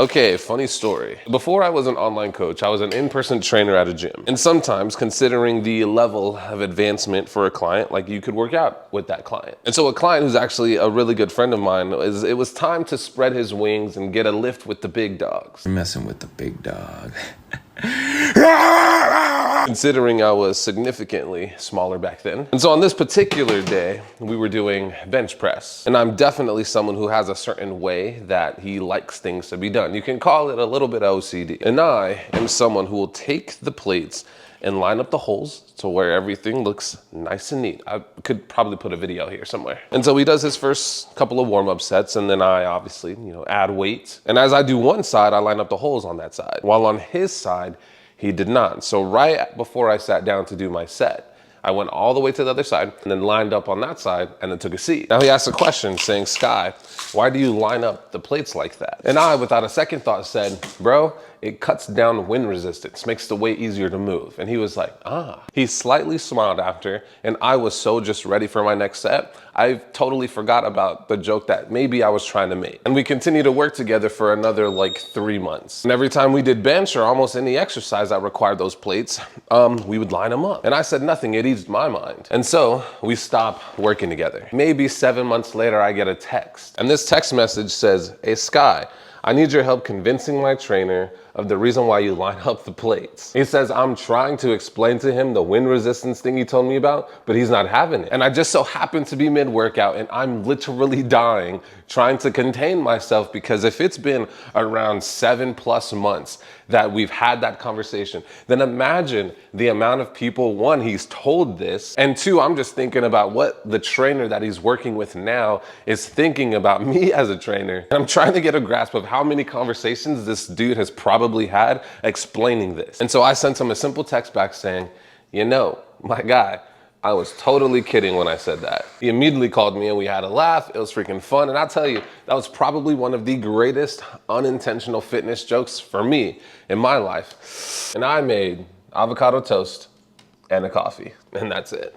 Okay, funny story. Before I was an online coach, I was an in-person trainer at a gym. And sometimes, considering the level of advancement for a client, like you could work out with that client. And so a client who's actually a really good friend of mine, it was time to spread his wings and get a lift with the big dogs. You're messing with the big dog. Considering I was significantly smaller back then. And so on this particular day, we were doing bench press. And I'm definitely someone who has a certain way that he likes things to be done. You can call it a little bit OCD. And I am someone who will take the plates and line up the holes to where everything looks nice and neat. I could probably put a video here somewhere. And so he does his first couple of warm-up sets, and then I obviously, add weight. And as I do one side, I line up the holes on that side. While on his side, he did not. So right before I sat down to do my set, I went all the way to the other side and then lined up on that side and then took a seat. Now he asked a question saying, Sky, why do you line up the plates like that? And I, without a second thought, said, bro, it cuts down wind resistance, makes the weight easier to move. And he was like, ah. He slightly smiled after, and I was so just ready for my next set, I totally forgot about the joke that maybe I was trying to make. And we continued to work together for another like 3 months. And every time we did bench or almost any exercise that required those plates, we would line them up. And I said nothing, it eased my mind. And so we stopped working together. Maybe 7 months later, I get a text. And this text message says, hey Sky, I need your help convincing my trainer of the reason why you line up the plates. He says, I'm trying to explain to him the wind resistance thing he told me about, but he's not having it. And I just so happen to be mid-workout and I'm literally dying trying to contain myself, because if it's been around 7+ months that we've had that conversation, then imagine the amount of people, one, he's told this, and two, I'm just thinking about what the trainer that he's working with now is thinking about me as a trainer. And I'm trying to get a grasp of how many conversations this dude has probably had explaining this. And so I sent him a simple text back saying, my guy, I was totally kidding when I said that. He immediately called me and we had a laugh. It was freaking fun. And I'll tell you, that was probably one of the greatest unintentional fitness jokes for me in my life. And I made avocado toast and a coffee, and that's it.